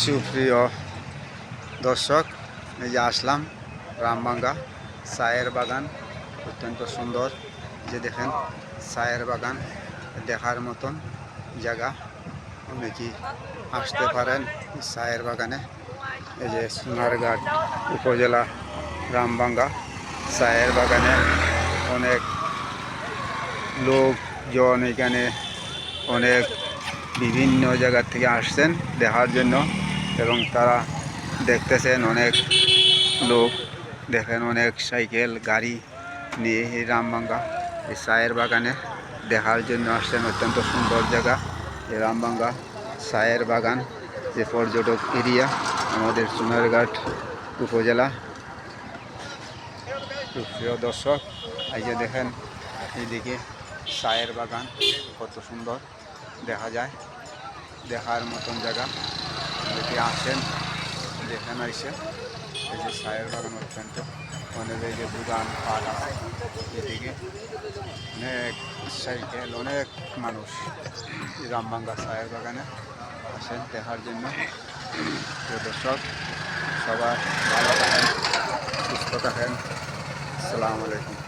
সুপ্রিয় দর্শক, এই যে আসলাম রামবাঙ্গা চায়ের বাগান, অত্যন্ত সুন্দর। যে দেখেন চায়ের বাগান দেখার মতন জায়গা, অনেকেই আসতে পারেন চায়ের বাগানে। এই যে সোনারঘাট উপজেলা রামবাঙ্গা চায়ের বাগানে অনেক লোকজন এখানে অনেক বিভিন্ন জায়গা থেকে আসছেন দেখার জন্য, এবং তারা দেখতেছেন অনেক লোক দেখেন অনেক সাইকেল গাড়ি নিয়ে এই রামবাঙ্গা এই চায়ের বাগানে দেখার জন্য আসছেন। অত্যন্ত সুন্দর জায়গা এই রামবাঙ্গা চায়ের বাগান, যে পর্যটক এরিয়া আমাদের সোনারঘাট উপজেলা। প্রিয় দর্শক, এই যে দেখেন এইদিকে চায়ের বাগান কত সুন্দর দেখা যায়, দেখার মতন জায়গা। অনেকে আসেন দেখেন এসে। এই যে চায়ের বাগান অত্যন্ত অনেক, এই যে দোকান পাট আছে এদিকে, অনেক সাইকেল, অনেক মানুষ রামবাঙ্গা চায়ের বাগানে আসেন দেখার জন্য। প্রিয় দর্শক, সবাই ভালো থাকেন, সুস্থ থাকেন। আসসালামু আলাইকুম।